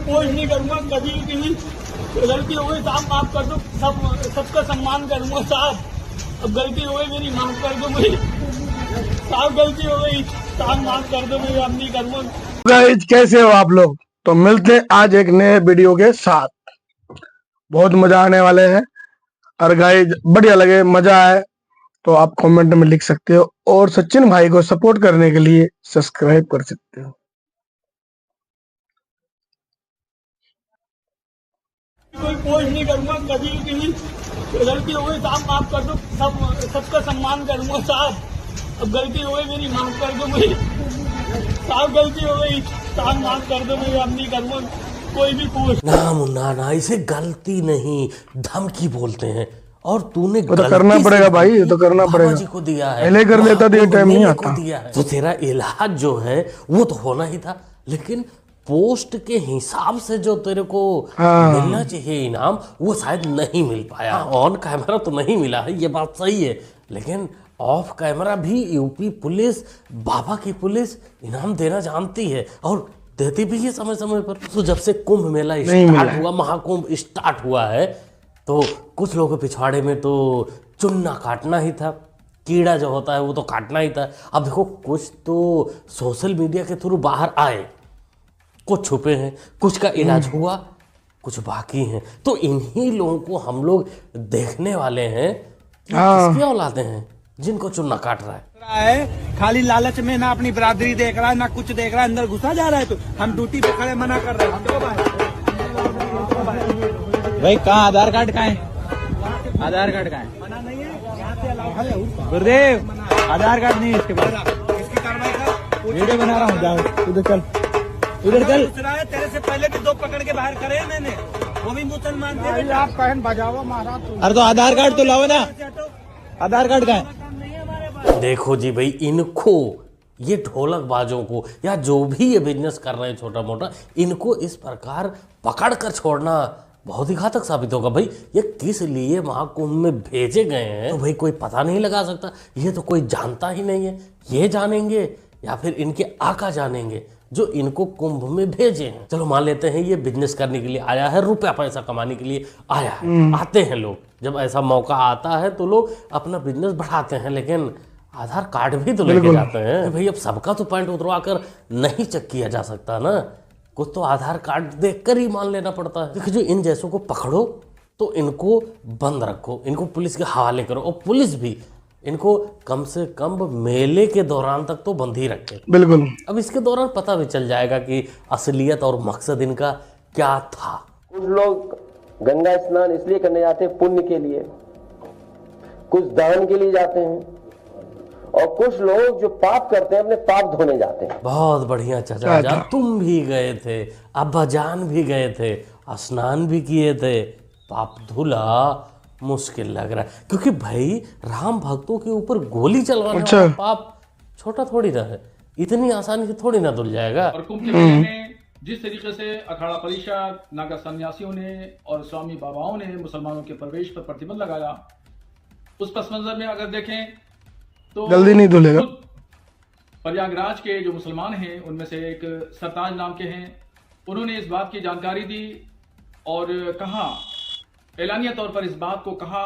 कोई नहीं करूँगा कभी भी। गलती हो गई साहब, माफ कर दो, सबका सम्मान करूँगा साहब। अब गलती हो गई मेरी, माफ कर दो मुझे साहब, गलती हो गई साहब, माफ कर दो, मैं अब नहीं करूँगा। गाइस कैसे हो आप लोग? तो मिलते हैं आज एक नए वीडियो के साथ। बहुत मजा आने वाले हैं और गाइस बढ़िया लगे, मजा आए तो आप कमेंट में लिख सकते हो और सचिन भाई को सपोर्ट करने के लिए सब्सक्राइब कर सकते हो। कोई पोस्ट नहीं करूँगा कभी भी। गलती हो गई साहब, माफ कर दो, सबका सम्मान करूँगा साहब। अब गलती हो गई मेरी, माफ कर दो मुझे साहब, गलती हो गई साहब, माफ कर दो, मैं अब नहीं करूँगा कोई भी पोस्ट। ना मुन्ना ना, इसे गलती नहीं धमकी बोलते हैं। और तूने वो तो करना पड़ेगा भाई, ये तो करना पड़ेगा। जी को दिया है, पहले कर लेता तो ये टाइम नहीं आता। दिया है तो तेरा इलाज जो है वो तो होना ही था, लेकिन पोस्ट के हिसाब से जो तेरे को मिलना चाहिए इनाम वो शायद नहीं मिल पाया। ऑन कैमरा तो नहीं मिला है, ये बात सही है, लेकिन ऑफ कैमरा भी यूपी पुलिस, बाबा की पुलिस इनाम देना जानती है और देती भी है समय समय पर। तो जब से कुंभ मेला स्टार्ट हुआ, महाकुंभ स्टार्ट हुआ है, तो कुछ लोगों के पिछवाड़े में तो चुन्ना काटना ही था, कीड़ा जो होता है वो तो काटना ही था। अब देखो कुछ तो सोशल मीडिया के थ्रू बाहर आए, कुछ छुपे हैं, कुछ का इलाज हुआ, कुछ बाकी हैं। तो इन्हीं लोगों को हम लोग देखने वाले हैं कि किसकी औलादे हैं जिनको चुन्ना काट रहा है। खाली लालच में ना अपनी बरादरी देख रहा है ना कुछ देख रहा है, अंदर घुसा जा रहा है। तो हम ड्यूटी पे खड़े मना कर रहे हैं। भाई कहाँ आधार कार्ड कहाँ है? आधार कार्ड कहाँ है? मना नहीं है गुरुदेव, आधार कार्ड नहीं है इसके बाद। इसकी कार्रवाई कर, वीडियो बना रहा हूँ, जाओ उधर चल, उधर चल। तेरे से पहले भी 2 पकड़ के बाहर करे हैं मैंने, वो भी मुसलमान थे। आप कहन बजाओ महाराज। अरे तो आधार कार्ड तो लाओ ना, आधार कार्ड कहाँ है? देखो जी भाई, इनको ये ढोलक बाजों को या जो भी ये बिजनेस कर रहे हैं छोटा मोटा, इनको इस प्रकार पकड़ कर छोड़ना बहुत ही घातक साबित होगा। भाई ये किस लिए महाकुंभ में भेजे गए हैं तो भाई कोई पता नहीं लगा सकता, ये तो कोई जानता ही नहीं है। ये जानेंगे या फिर इनके आका जानेंगे जो इनको कुंभ में भेजे हैं। चलो मान लेते हैं ये बिजनेस करने के लिए आया है, रुपया पैसा कमाने के लिए आया है। आते हैं लोग, जब ऐसा मौका आता है तो लोग अपना बिजनेस बढ़ाते हैं, लेकिन आधार कार्ड भी तो लेके जाते हैं। भाई अब सबका तो पॉइंट उतरवा कर नहीं चेक किया जा सकता ना, कुछ तो आधार कार्ड देखकर ही मान लेना पड़ता है। देखिए जो इन जैसों को पकड़ो तो इनको बंद रखो, इनको पुलिस के हवाले करो, और पुलिस भी इनको कम से कम मेले के दौरान तक तो बंद ही रखे। बिल्कुल। अब इसके दौरान पता भी चल जाएगा कि असलियत और मकसद इनका क्या था। कुछ लोग गंगा स्नान इसलिए करने जाते हैं पुण्य के लिए, कुछ दान के लिए जाते हैं, और कुछ लोग जो पाप करते हैं अपने पाप धोने जाते हैं। बहुत बढ़िया चाचा जान, तुम भी गए थे, अब्बा जान भी गए थे, स्नान भी किए थे, पाप धुला मुश्किल लग रहा है, क्योंकि भाई राम भक्तों के ऊपर गोली चलवाने वाला पाप छोटा थोड़ी ना है, इतनी आसानी से थोड़ी ना धुल जाएगा। और कुंभ के मेले में जिस तरीके से अखाड़ा परिषद, नागा सन्यासियों ने और स्वामी बाबाओं ने मुसलमानों के प्रवेश पर प्रतिबंध लगाया, उस पस मंजर में अगर देखें तो जल्दी नहीं धुलेगा। प्रयागराज के जो मुसलमान हैं उनमें से एक सरताज नाम के हैं, उन्होंने इस बात की जानकारी दी और कहा, एलानिया तौर पर इस बात को कहा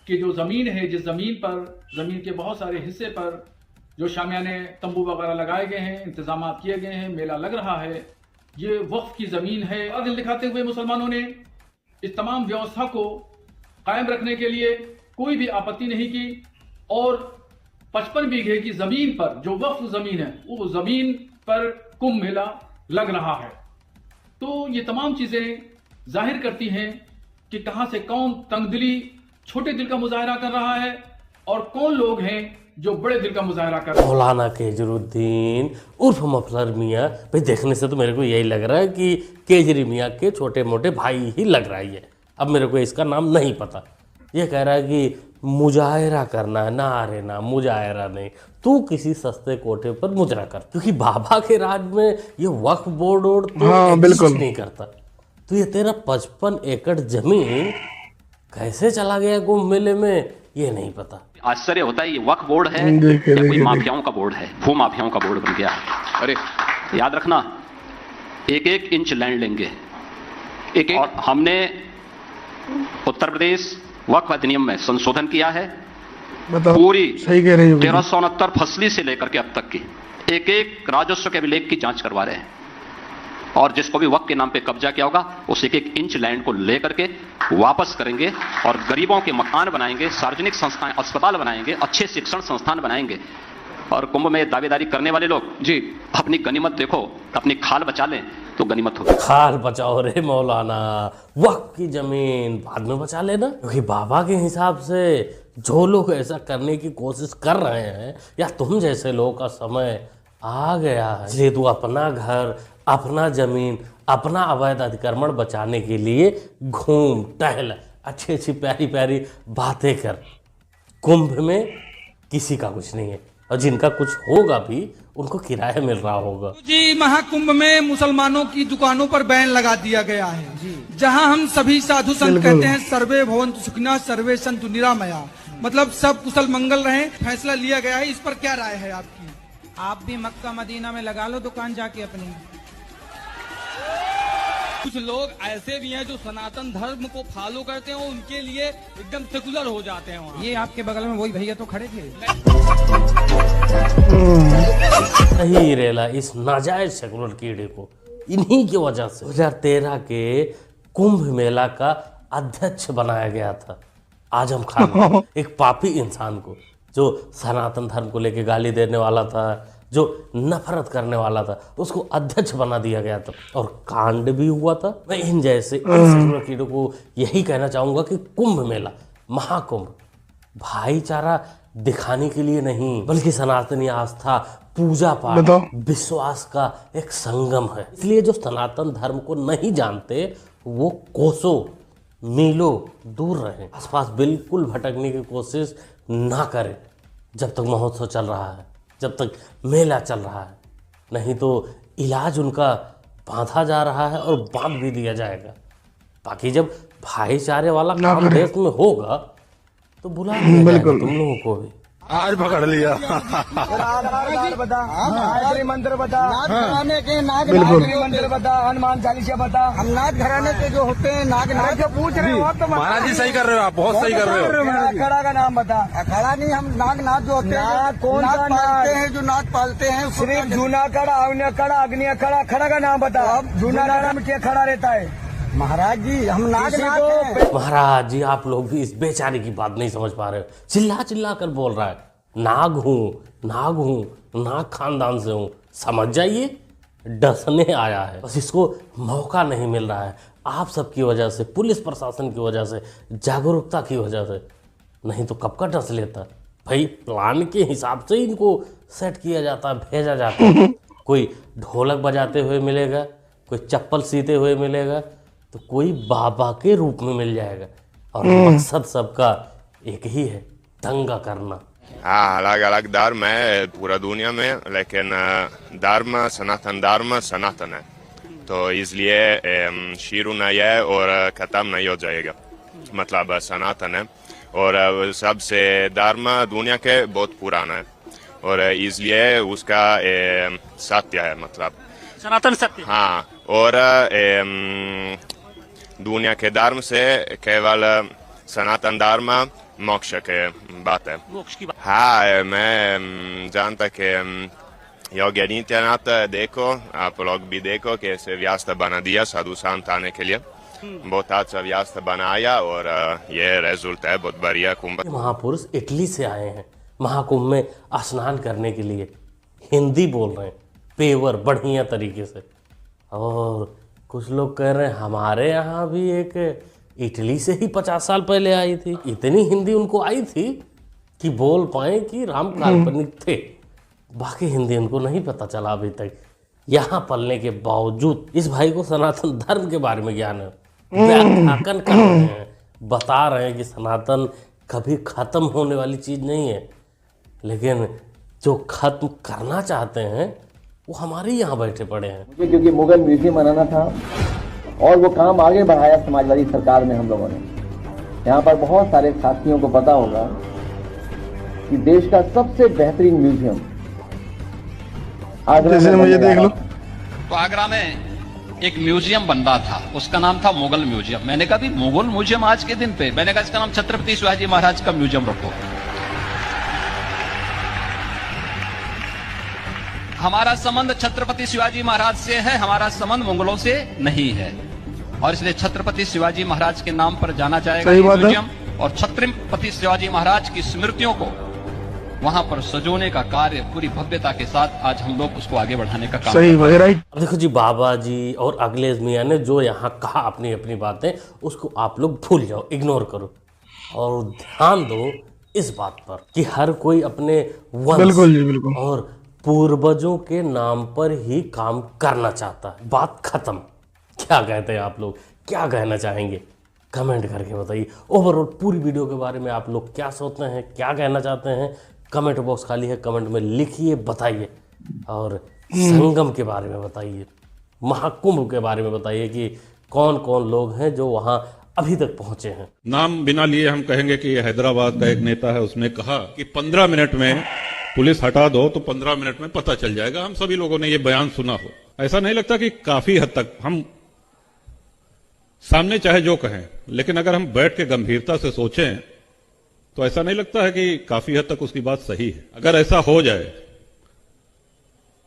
कि जो जमीन है, जिस जमीन पर, जमीन के बहुत सारे हिस्से पर जो शामियाने तंबू वगैरह लगाए गए हैं, इंतजाम किए गए हैं, मेला लग रहा है, ये वक्फ की जमीन है। और दिल दिखाते हुए मुसलमानों ने इस तमाम व्यवस्था को कायम रखने के लिए कोई भी आपत्ति नहीं की और 55 बीघे की जमीन पर, जो वक्फ जमीन है, वो जमीन पर कुंभ मेला लग रहा है। तो ये तमाम चीजें जाहिर करती हैं कि कहां से कौन तंगदिली, छोटे दिल का मुजाहरा कर रहा है और कौन लोग हैं जो बड़े दिल का मुजाहरा कर रहे हैं। मौलाना केजरुद्दीन उर्फ मफलर मियाँ, भाई देखने से तो मेरे को यही लग रहा है कि केजरी मियाँ के छोटे मोटे भाई ही लग रहा है। अब मेरे को इसका नाम नहीं पता। ये कह रहा है कि मुजाहरा करना है, ना अरे ना मुजाहरा नहीं, तू किसी सस्ते कोठे पर मुजरा कर, क्योंकि बाबा के राज में ये वक्फ बोर्ड और तो बिल्कुल नहीं करता। तो ये तेरा 55 एकड़ जमीन कैसे चला गया कुंभ मेले में, ये नहीं पता। आश्चर्य होता है, ये वक्फ बोर्ड है या कोई माफियाओं का बोर्ड है, भू माफियाओं का बोर्ड बन गया है। अरे याद रखना, 1-1 इंच लैंड लेंगे, और हमने उत्तर प्रदेश वक्फ अधिनियम में संशोधन किया है। बताओ, पूरी सही कह रही हो। 1369 फसली से लेकर के अब तक की एक एक राजस्व के अभिलेख की जांच करवा रहे हैं, और जिसको भी वक्फ के नाम पे कब्जा किया होगा उस एक एक इंच लैंड को लेकर के वापस करेंगे और गरीबों के मकान बनाएंगे, सार्वजनिक संस्थाएं, अस्पताल बनाएंगे, अच्छे शिक्षण संस्थान बनाएंगे। और कुंभ में दावेदारी करने वाले लोग जी अपनी गनीमत देखो, अपनी खाल बचा लें तो गनीमत होगी। खाल बचाओ रे मौलाना, वक्त की जमीन बाद में बचा लेना। क्योंकि बाबा के हिसाब से जो लोग ऐसा करने की कोशिश कर रहे हैं, या तुम जैसे लोगों का समय आ गया है, इसलिए तू अपना घर, अपना जमीन, अपना अवैध अतिक्रमण बचाने के लिए घूम टहल, अच्छी अच्छी प्यारी प्यारी बातें कर। कुंभ में किसी का कुछ नहीं है, और जिनका कुछ होगा भी उनको किराया मिल रहा होगा। जी, महाकुंभ में मुसलमानों की दुकानों पर बैन लगा दिया गया है, जहां हम सभी साधु संत कहते हैं सर्वे भवन्तु सुखिनः सर्वे सन्तु निरामया, मतलब सब कुशल मंगल रहें। फैसला लिया गया है, इस पर क्या राय है आपकी? आप भी मक्का मदीना में लगा लो दुकान जाके अपनी। कुछ लोग ऐसे भी हैं जो सनातन धर्म को फॉलो करते हैं, उनके लिए एकदम सेकुलर हो जाते हैं वहाँ। ये आपके बगल में वही भैया तो खड़े थे। सही रेला इस नाजायज सेकुलर कीड़े को इन्हीं की वजह से 2013 के कुंभ मेला का अध्यक्ष बनाया गया था आजम खान, एक पापी इंसान को जो सनातन धर्म को लेके गाली देने वाला था, जो नफरत करने वाला था, उसको अध्यक्ष बना दिया गया था और कांड भी हुआ था। मैं इन जैसे सेकुलर कीड़ों को यही कहना चाहूंगा कि कुंभ मेला, महाकुंभ भाईचारा दिखाने के लिए नहीं, बल्कि सनातनी आस्था, पूजा पाठ, विश्वास का एक संगम है। इसलिए जो सनातन धर्म को नहीं जानते वो कोसों मीलों दूर रहें, आसपास बिल्कुल भटकने की कोशिश ना करें जब तक महोत्सव चल रहा है, जब तक मेला चल रहा है। नहीं तो इलाज उनका बांधा जा रहा है और बांध भी दिया जाएगा। बाकी जब भाईचारे वाला काम देश में होगा तो बुला दिया जाएगा तुम लोगों को भी। आज पकड़ लिया। मंत्र बता, घराने के नाग मंत्र बता, हनुमान चालीसा बता। हम नाग घराने के जो होते हैं नाग जो पूछ रहे हो तो महाराज जी सही कर रहे हो, आप बहुत सही कर रहे हो। अखाड़ा का नाम बता। अखाड़ा नहीं, हम नाग जो होते हैं, कौन सा पालते हैं, जो नाग पालते हैं, सिर्फ जूना खड़ा, अग्नि अखाड़ा, अग्नि अखाड़ा। खड़ा का नाम बता। जूना खड़ा में क्या खड़ा रहता है? महाराज जी हम नाग महाराज जी आप लोग भी इस बेचारे की बात नहीं समझ पा रहे हो। चिल्ला चिल्ला कर बोल रहा है नाग हूँ, नाग हूँ, नाग खानदान से हूँ। समझ जाइए डसने आया है, बस इसको मौका नहीं मिल रहा है। आप सबकी वजह से, पुलिस प्रशासन की वजह से, जागरूकता की वजह से, नहीं तो कब का डस लेता भाई। प्लान के हिसाब से इनको सेट किया जाता है, भेजा जाता है। कोई ढोलक बजाते हुए मिलेगा, कोई चप्पल सीते हुए मिलेगा, तो कोई बाबा के रूप में मिल जाएगा। और मकसद सबका एक ही है, दंगा करना। हाँ, अलग अलग धर्म है पूरा दुनिया में, लेकिन धर्म सनातन धर्म सनातन है, तो इसलिए शुरू नहीं है और खत्म नहीं हो जाएगा। मतलब सनातन है और सबसे धर्म दुनिया के बहुत पुराना है और इसलिए उसका सत्य है, मतलब सनातन सत्य। हाँ, और दुनिया के धर्म से केवल सनातन धर्म मोक्ष के बात है। मोक्ष की बात। हाँ, मैं जानता कि योगी आदित्यनाथ देखो, आप लोग भी देखो कैसे व्यवस्था बना दिया साधु संत आने के लिए। बहुत अच्छा व्यवस्था बनाया और ये रिजल्ट है बहुत बढ़िया। कुंभ महापुरुष इटली से आए हैं महाकुंभ में स्नान करने के लिए, हिंदी बोल रहे हैं पेवर बढ़िया तरीके से। और कुछ लोग कह रहे हैं हमारे यहाँ भी एक इटली से ही 50 साल पहले आई थी। इतनी हिंदी उनको आई थी कि बोल पाए कि राम काल्पनिक थे। बाकी हिंदी उनको नहीं पता चला अभी तक। यहाँ पलने के बावजूद इस भाई को सनातन धर्म के बारे में ज्ञान है, व्याख्यान कर रहे हैं, बता रहे हैं कि सनातन कभी खत्म होने वाली चीज नहीं है, लेकिन जो खत्म करना चाहते हैं वो हमारे यहाँ बैठे पड़े हैं। मुझे क्योंकि मुगल म्यूजियम बनाना था और वो काम आगे बढ़ाया समाजवादी सरकार में हम लोगों ने। यहाँ पर बहुत सारे साथियों को पता होगा कि देश का सबसे बेहतरीन म्यूजियम आगरा में देख लो। तो आगरा में एक म्यूजियम बन रहा था, उसका नाम था मुगल म्यूजियम। मैंने कहा भी मुगल म्यूजियम आज के दिन पे, मैंने कहा इसका नाम छत्रपति शिवाजी महाराज का म्यूजियम रखो। हमारा संबंध छत्रपति शिवाजी महाराज से है, हमारा संबंध मुगलों से नहीं है, और इसलिए छत्रपति शिवाजी महाराज के नाम पर जाना जाएगा ये म्यूजियम, और छत्रपति शिवाजी महाराज की स्मृतियों को वहां पर सजोने का कार्य पूरी भव्यता के साथ आज हम लोग उसको आगे बढ़ाने का काम सही राइट। अब देखो जी, बाबा जी और अखिलेश मियां ने जो यहाँ कहा अपनी अपनी बातें, उसको आप लोग भूल जाओ, इग्नोर करो और ध्यान दो इस बात पर कि हर कोई अपने वंश बिल्कुल जी बिल्कुल और पूर्वजों के नाम पर ही काम करना चाहता है। बात खत्म। क्या कहते हैं आप लोग, क्या कहना चाहेंगे कमेंट करके बताइए। ओवरऑल पूरी वीडियो के बारे में आप लोग क्या सोचते हैं, क्या कहना चाहते हैं, कमेंट बॉक्स खाली है, कमेंट में लिखिए, बताइए। और संगम के बारे में बताइए, महाकुंभ के बारे में बताइए कि कौन कौन लोग हैं जो वहां अभी तक पहुंचे हैं। नाम बिना लिए हम कहेंगे कि हैदराबाद का एक नेता है, उसने कहा कि 15 मिनट में पुलिस हटा दो तो 15 मिनट में पता चल जाएगा। हम सभी लोगों ने ये बयान सुना हो। ऐसा नहीं लगता कि काफी हद तक हम सामने चाहे जो कहें, लेकिन अगर हम बैठ के गंभीरता से सोचें तो ऐसा नहीं लगता है कि काफी हद तक उसकी बात सही है। अगर ऐसा हो जाए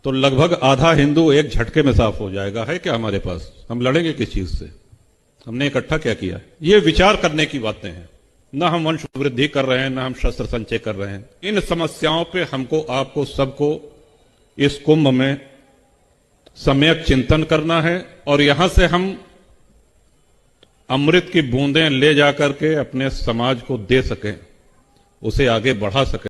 तो लगभग आधा हिंदू एक झटके में साफ हो जाएगा। है क्या हमारे पास? हम लड़ेंगे किस चीज से? हमने इकट्ठा क्या किया? ये विचार करने की बातें हैं। न हम वंश वृद्धि कर रहे हैं, न हम शस्त्र संचय कर रहे हैं। इन समस्याओं पे हमको, आपको, सबको इस कुंभ में सम्यक चिंतन करना है और यहां से हम अमृत की बूंदें ले जाकर के अपने समाज को दे सकें, उसे आगे बढ़ा सकें।